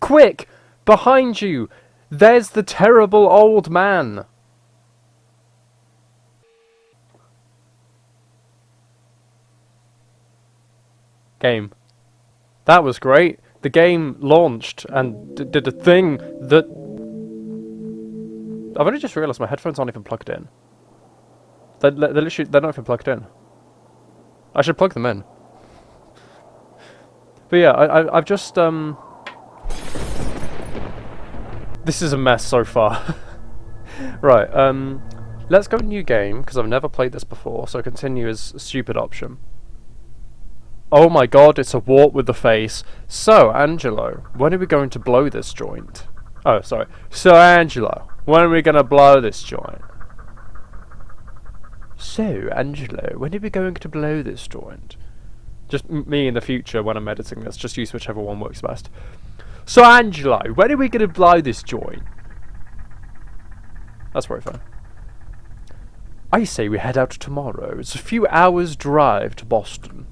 Quick! Behind you! There's the terrible old man! Game. That was great. The game launched and did a thing that... I've only just realised my headphones aren't even plugged in. They're literally, they're not even plugged in. I should plug them in. But yeah, I've just, This is a mess so far. Right, let's go new game, because I've never played this before, so continue is a stupid option. Oh my god, it's a wart with the face. So, Angelo, when are we going to blow this joint? Oh, sorry. So, Angelo, when are we going to blow this joint? So, Angelo, when are we going to blow this joint? Just me in the future when I'm editing this, just use whichever one works best. So, Angelo, when are we going to blow this joint? That's very fun. I say we head out tomorrow. It's a few hours' drive to Boston.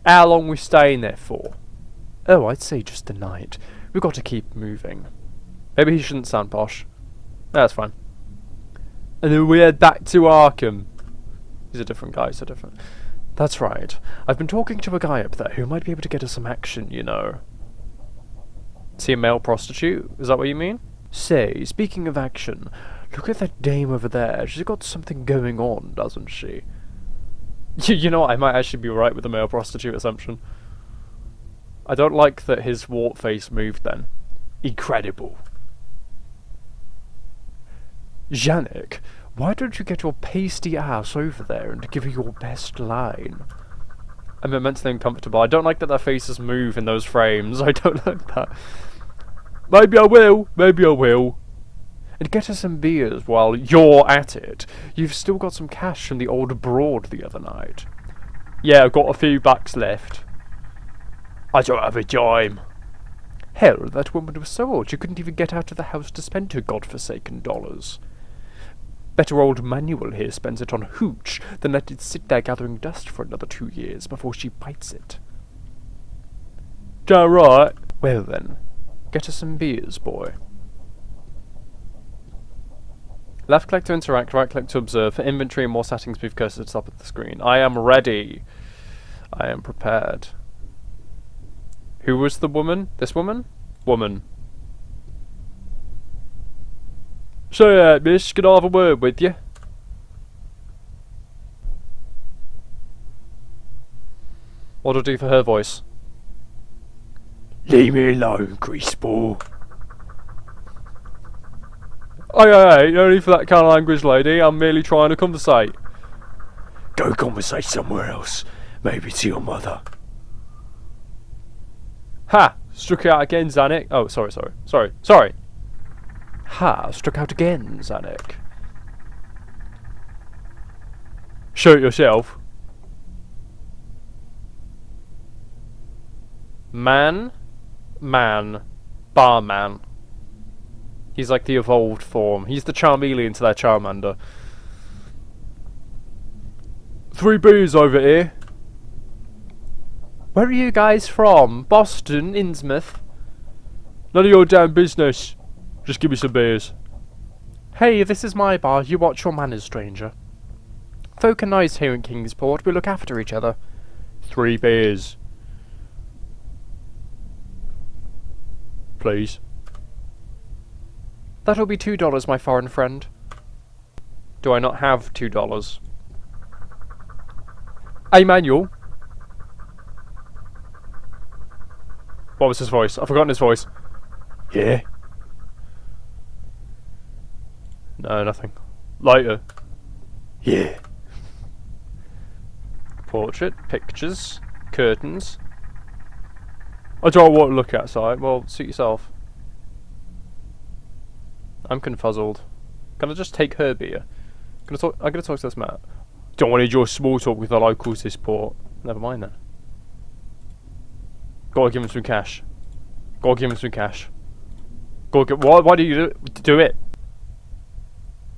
How long we staying there for? Oh, I'd say just the night. We've got to keep moving. Maybe he shouldn't sound posh. That's fine. And then we head back to Arkham. He's a different guy, so different. That's right. I've been talking to a guy up there who might be able to get us some action, you know. Is he a male prostitute? Is that what you mean? Say, speaking of action, look at that dame over there. She's got something going on, doesn't she? You know what, I might actually be right with the male prostitute assumption. I don't like that his wart face moved then. Incredible. Janek, why don't you get your pasty ass over there and give her your best line? I'm immensely uncomfortable. I don't like that their faces move in those frames. I don't like that. Maybe I will. Maybe I will. And get us some beers while you're at it. You've still got some cash from the old broad the other night. Yeah, I've got a few bucks left. I don't have a dime. Hell, that woman was so old she couldn't even get out of the house to spend her godforsaken dollars. Better old Manuel here spends it on hooch than let it sit there gathering dust for another 2 years before she bites it. Damn right. Well then, get us some beers, boy. Left click to interact, right click to observe. For inventory and more settings, move cursor to the top of the screen. I am ready. I am prepared. Who was the woman? This woman? Woman. So, miss, can I have a word with you? What do I do for her voice? Leave me alone, greaseball. Hey, no need for that kind of language, lady. I'm merely trying to conversate. Go conversate somewhere else. Maybe to your mother. Ha! Struck out again, Zanuck. Oh, sorry. Ha! Struck out again, Zanuck. Shoot yourself. Man. Barman. He's like the evolved form. He's the Charmeleon to their Charmander. 3 beers over here. Where are you guys from? Boston? Innsmouth? None of your damn business. Just give me some beers. Hey, this is my bar. You watch your manners, stranger. Folk are nice here in Kingsport. We look after each other. 3 beers. Please. That'll be $2, my foreign friend. Do I not have $2? Hey, Manuel. What was his voice? I've forgotten his voice. Yeah? No, nothing. Lighter. Yeah. Portrait, pictures, curtains. I don't want to look outside. Well, suit yourself. I'm confuzzled. Can I just take her beer? I'm gonna talk to this man. Don't want to enjoy small talk with the locals this port. Never mind then. Gotta give him some cash. Why do you do it?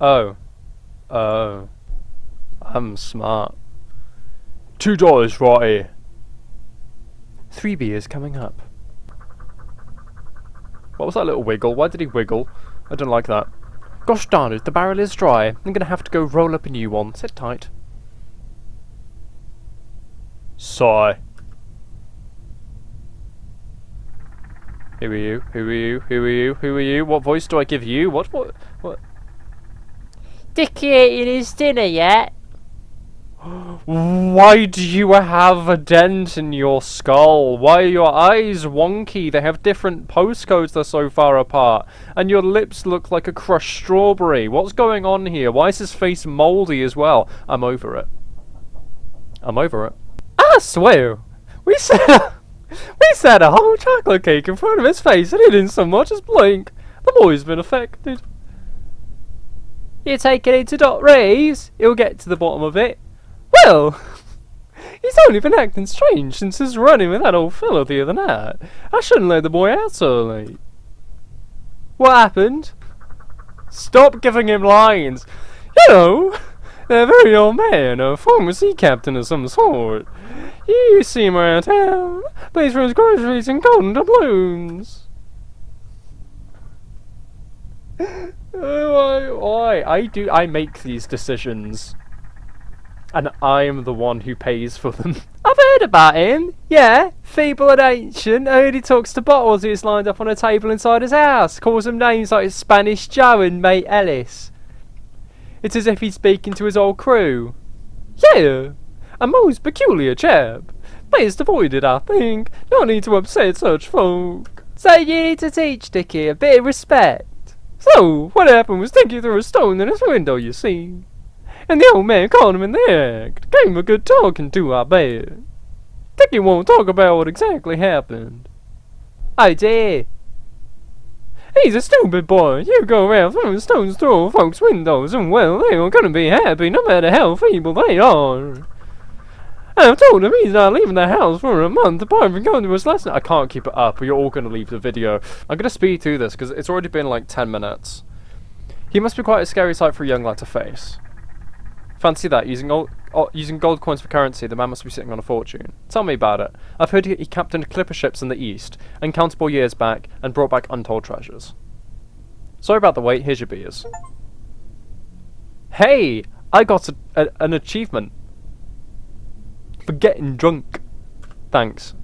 Oh. I'm smart. $2 right here. 3 beers coming up. What was that little wiggle? Why did he wiggle? I don't like that. Gosh darn it, the barrel is dry. I'm gonna have to go roll up a new one. Sit tight. Sigh. Who are you? Who are you? Who are you? Who are you? What voice do I give you? What? Dickie eating his dinner yet? Why do you have a dent in your skull? Why are your eyes wonky? They have different postcodes, they're so far apart. And your lips look like a crushed strawberry. What's going on here? Why is his face mouldy as well? I'm over it. I'm over it. I swear, we set a whole chocolate cake in front of his face and he didn't so much as blink. The boy's been affected. You taking it to Dot Reeves? He'll get to the bottom of it. Well, he's only been acting strange since his run-in with that old fellow the other night. I shouldn't let the boy out so late. What happened? Stop giving him lines. You know, a very old man, a former sea captain of some sort. You see him around town, pays for his groceries and golden doubloons. Why? I make these decisions. And I'm the one who pays for them. I've heard about him. Yeah, feeble and ancient. I heard he talks to bottles he's lined up on a table inside his house. Calls them names like Spanish Joe and Mate Ellis. It's as if he's speaking to his old crew. Yeah, a most peculiar chap. Best avoided, I think. No need to upset such folk. So you need to teach Dickie a bit of respect. So, what happened was Dickie threw a stone in his window, you see. And the old man caught him in the act. Gave him a good talking to, I bet. Dickie won't talk about what exactly happened. Oh dear. He's a stupid boy. You go around throwing stones through folks' windows and, well, they are gonna be happy no matter how feeble they are. I've told him he's not leaving the house for a month apart from going to his lesson. I can't keep it up, or you're all gonna leave the video. I'm gonna speed through this because it's already been like 10 minutes. He must be quite a scary sight for a young lad to face. Fancy that, using gold coins for currency, the man must be sitting on a fortune. Tell me about it. I've heard he captained clipper ships in the east, uncountable years back, and brought back untold treasures. Sorry about the wait, here's your beers. Hey! I got an achievement. For getting drunk. Thanks.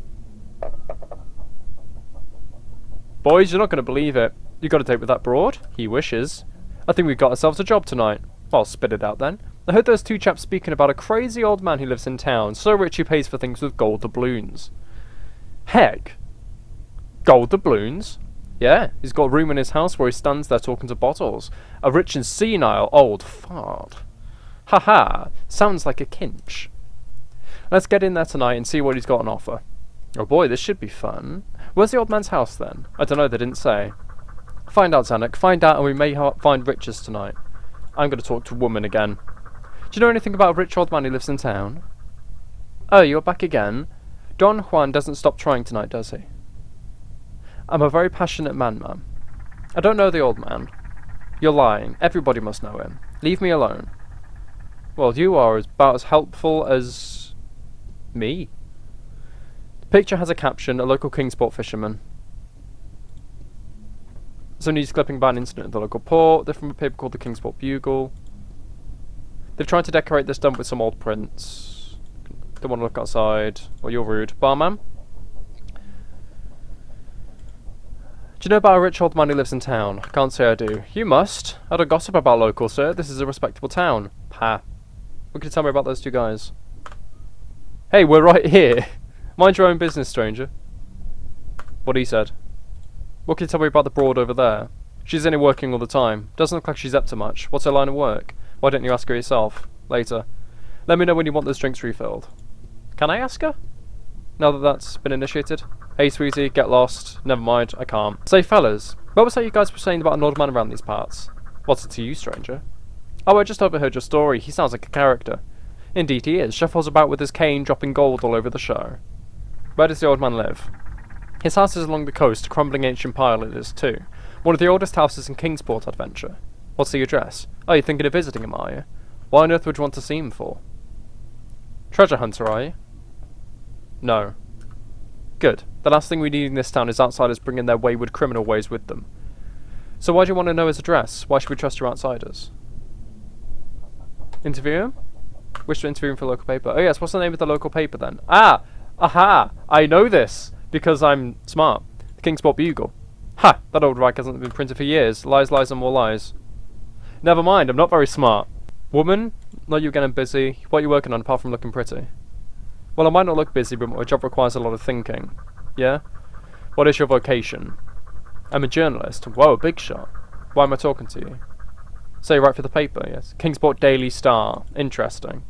Boys, you're not going to believe it. You got a date with that broad? He wishes. I think we've got ourselves a job tonight. Well, spit it out then. I heard those two chaps speaking about a crazy old man who lives in town, so rich he pays for things with gold doubloons. Heck. Gold doubloons? Yeah, he's got a room in his house where he stands there talking to bottles. A rich and senile old fart. Haha, sounds like a kinch. Let's get in there tonight and see what he's got on offer. Oh boy, this should be fun. Where's the old man's house then? I don't know, they didn't say. Find out, Zanuck, find out and we may find riches tonight. I'm going to talk to a woman again. Do you know anything about a rich old man who lives in town? Oh, you're back again? Don Juan doesn't stop trying tonight, does he? I'm a very passionate man, ma'am. I don't know the old man. You're lying. Everybody must know him. Leave me alone. Well, you are about as helpful as... me. The picture has a caption, a local Kingsport fisherman. Some news clipping about an incident at the local port. They're from a paper called the Kingsport Bugle. They've tried to decorate this dump with some old prints. Don't want to look outside. Well, you're rude. Barman? Do you know about a rich old man who lives in town? I can't say I do. You must. I don't gossip about locals, sir. This is a respectable town. Pa. What can you tell me about those two guys? Hey, we're right here. Mind your own business, stranger. What he said. What can you tell me about the broad over there? She's in here working all the time. Doesn't look like she's up to much. What's her line of work? Why don't you ask her yourself? Later. Let me know when you want those drinks refilled. Can I ask her? Now that that's been initiated? Hey sweetie, get lost. Never mind, I can't. Say fellas, what was that you guys were saying about an old man around these parts? What's it to you, stranger? Oh, I just overheard your story. He sounds like a character. Indeed he is. Shuffles about with his cane, dropping gold all over the show. Where does the old man live? His house is along the coast, a crumbling ancient pile it is too. One of the oldest houses in Kingsport, Adventure. What's the address? Oh, you're thinking of visiting him, are you? Why on earth would you want to see him for? Treasure hunter, are you? No. Good. The last thing we need in this town is outsiders bringing their wayward criminal ways with them. So why do you want to know his address? Why should we trust your outsiders? Interview him? Wish to interview him for local paper. Oh yes, what's the name of the local paper then? Ah! Aha! I know this! Because I'm smart. The Kingsport Bugle. Ha! That old rag hasn't been printed for years. Lies, lies and more lies. Never mind, I'm not very smart. Woman? Not you getting busy. What are you working on apart from looking pretty? Well, I might not look busy, but my job requires a lot of thinking. Yeah? What is your vocation? I'm a journalist. Whoa, big shot. Why am I talking to you? So you write for the paper, yes. Kingsport Daily Star. Interesting.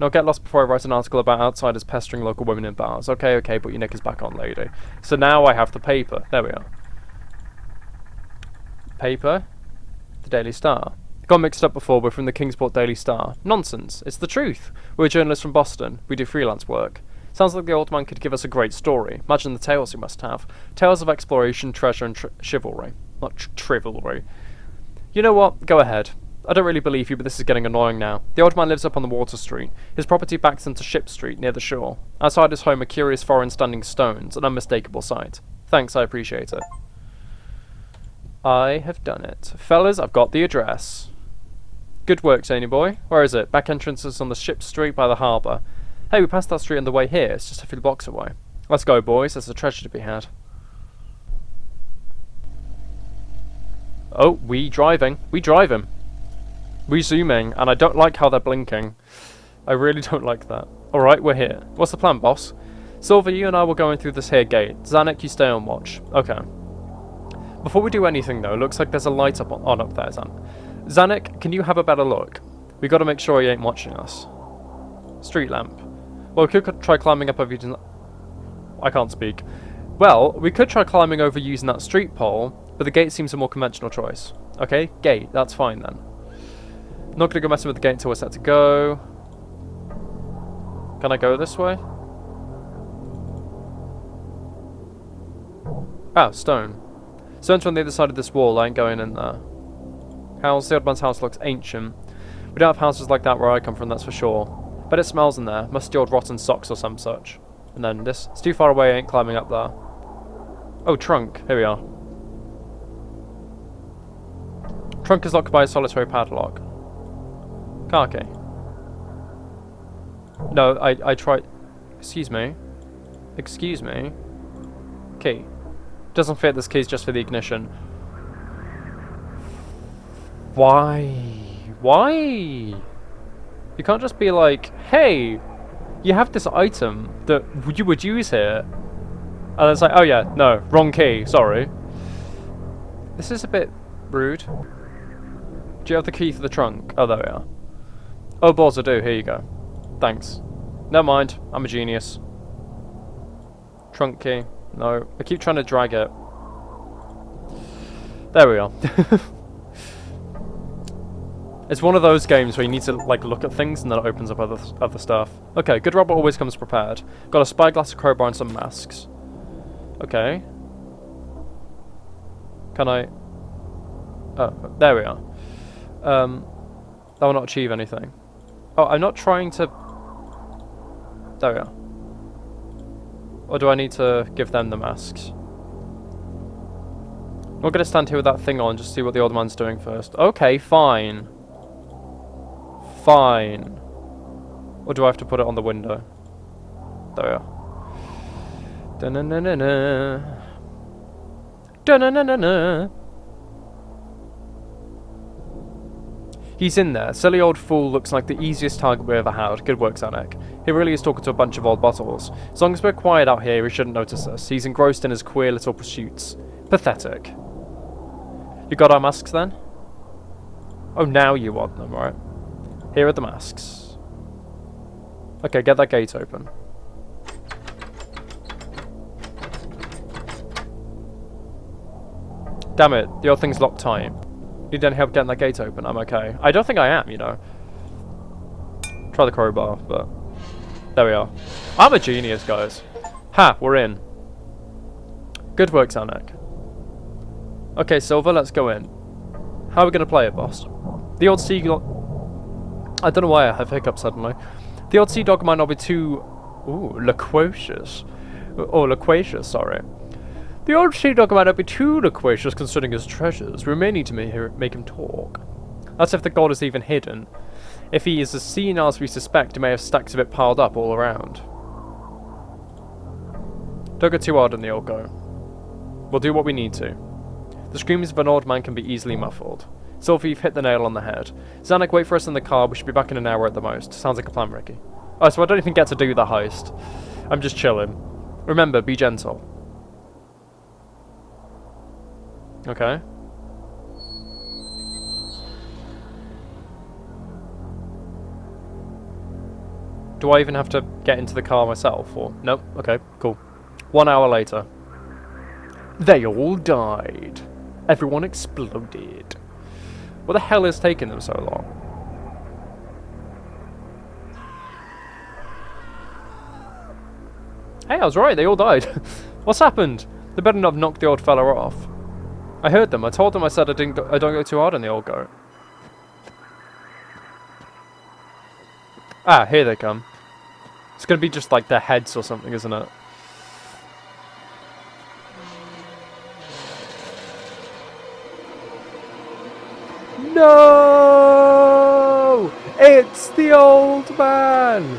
Now get lost before I write an article about outsiders pestering local women in bars. Okay, put your knickers back on, lady. So now I have the paper. There we are. Paper. The Daily Star. Got mixed up before, we're from the Kingsport Daily Star. Nonsense. It's the truth. We're journalists from Boston. We do freelance work. Sounds like the old man could give us a great story. Imagine the tales he must have. Tales of exploration, treasure, and chivalry. Not trivalry. You know what? Go ahead. I don't really believe you, but this is getting annoying now. The old man lives up on the Water Street. His property backs into Ship Street, near the shore. Outside his home are curious foreign standing stones, an unmistakable sight. Thanks, I appreciate it. I have done it. Fellas, I've got the address. Good work, Zany boy. Where is it? Back entrance is on the Ship Street by the harbour. Hey, we passed that street on the way here. It's just a few blocks away. Let's go, boys. There's a treasure to be had. Oh, we driving. We driving. We zooming, and I don't like how they're blinking. I really don't like that. Alright, we're here. What's the plan, boss? Silver, you and I will go in through this here gate. Zanuck, you stay on watch. Okay. Before we do anything, though, looks like there's a light up on up there, Zanuck, can you have a better look? We gotta make sure he ain't watching us. Street lamp. Well, we could try climbing up over using... I can't speak. Well, we could try climbing over using that street pole, but the gate seems a more conventional choice. Okay, gate. That's fine, then. Not gonna go messing with the gate until we're set to go. Can I go this way? Oh, stone. Stone's on the other side of this wall. I ain't going in there. House. The old man's house looks ancient. We don't have houses like that where I come from, that's for sure. But it smells in there. Musty old rotten socks or some such. And then this. It's too far away, I ain't climbing up there. Oh, trunk. Here we are. Trunk is locked by a solitary padlock. Car key. No, I tried... Excuse me. Excuse me. Key. Doesn't fit, this key's just for the ignition. Why? Why? You can't just be like, hey, you have this item that you would use here. And then it's like, oh yeah, no, wrong key, sorry. This is a bit rude. Do you have the key for the trunk? Oh, there we are. Oh, balls, I do. Here you go. Thanks. Never mind. I'm a genius. Trunk key. No. I keep trying to drag it. There we are. It's one of those games where you need to like look at things and then it opens up other stuff. Okay, good robot always comes prepared. Got a spyglass, a crowbar, and some masks. Okay. Can I... Oh, there we are. That will not achieve anything. Oh, I'm not trying to... There we are. Or do I need to give them the masks? I'm not going to stand here with that thing on, just see what the old man's doing first. Okay, fine. Fine. Or do I have to put it on the window? There we are. Da-na-na-na-na. Da-na-na-na-na. He's in there. Silly old fool looks like the easiest target we ever had. Good work, Zanuck. He really is talking to a bunch of old bottles. As long as we're quiet out here, he shouldn't notice us. He's engrossed in his queer little pursuits. Pathetic. You got our masks then? Oh, now you want them, right? Here are the masks. Okay, get that gate open. Damn it, the old thing's locked tight. Need any help getting that gate open? I'm okay. I don't think I am, you know. Try the crowbar, but... There we are. I'm a genius, guys. Ha, we're in. Good work, Zanuck. Okay, Silver, let's go in. How are we going to play it, boss? The old seagull... I don't know why I have hiccups suddenly. The old sea dog might not be too... Ooh, loquacious. Or loquacious, sorry. The old sheepdog might not be too loquacious concerning his treasures. We may need to make him talk. That's if the god is even hidden. If he is as senile as we suspect, he may have stacks of it piled up all around. Don't go too hard on the old go. We'll do what we need to. The screams of an old man can be easily muffled. Sylvie, you've hit the nail on the head. Zanuck, wait for us in the car. We should be back in an hour at the most. Sounds like a plan, Ricky. Oh, so I don't even get to do the heist. I'm just chilling. Remember, be gentle. Okay. Do I even have to get into the car myself, or... Nope, okay, cool. 1 hour later. They all died. Everyone exploded. What the hell is taking them so long? Hey, I was right, they all died. What's happened? They better not have knocked the old fella off. I heard them. I told them I said I don't go too hard on the old goat. Ah, here they come. It's gonna be just like their heads or something, isn't it? No! It's the old man!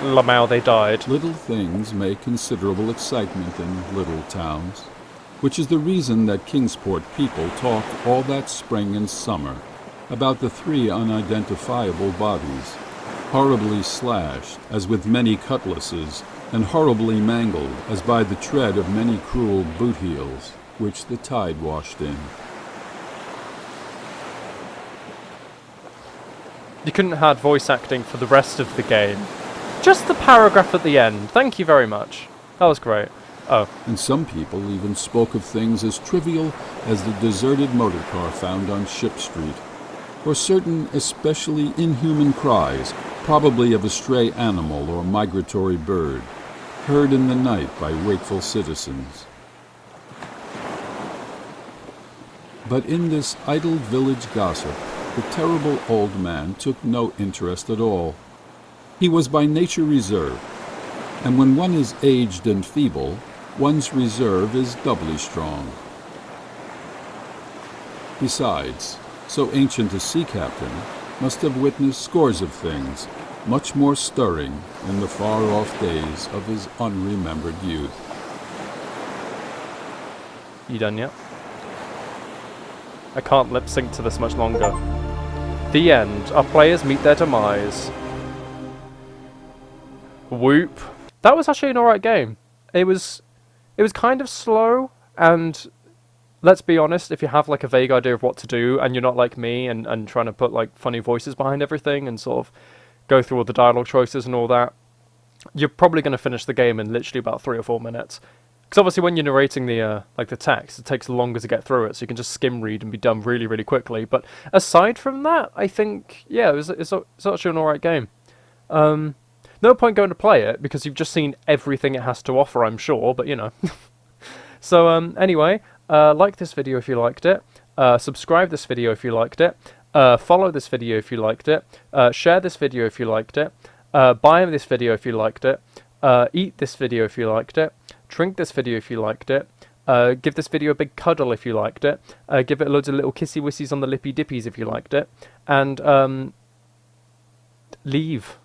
Lamau, they died. Little things make considerable excitement in little towns, which is the reason that Kingsport people talked all that spring and summer about the 3 unidentifiable bodies, horribly slashed as with many cutlasses, and horribly mangled as by the tread of many cruel boot heels, which the tide washed in. You couldn't have had voice acting for the rest of the game. Just the paragraph at the end. Thank you very much. That was great. Oh. And some people even spoke of things as trivial as the deserted motor car found on Ship Street, or certain especially inhuman cries, probably of a stray animal or migratory bird, heard in the night by wakeful citizens. But in this idle village gossip, the terrible old man took no interest at all. He was by nature reserved, and when one is aged and feeble, one's reserve is doubly strong. Besides, so ancient a sea captain must have witnessed scores of things much more stirring in the far-off days of his unremembered youth. You done yet? I can't lip sync to this much longer. The end. Our players meet their demise. Whoop. That was actually an alright game. It was kind of slow, and let's be honest, if you have like a vague idea of what to do and you're not like me and trying to put like funny voices behind everything and sort of go through all the dialogue choices and all that, you're probably going to finish the game in literally about 3 or 4 minutes. Because obviously when you're narrating the like the text, it takes longer to get through it, so you can just skim read and be done really, really quickly. But aside from that, I think, yeah, it's actually an alright game. No point going to play it, because you've just seen everything it has to offer, I'm sure, but you know. So, anyway, like this video if you liked it, subscribe this video if you liked it, follow this video if you liked it, share this video if you liked it, buy this video if you liked it, eat this video if you liked it, drink this video if you liked it, give this video a big cuddle if you liked it, give it loads of little kissy wissies on the lippy dippies if you liked it, and leave.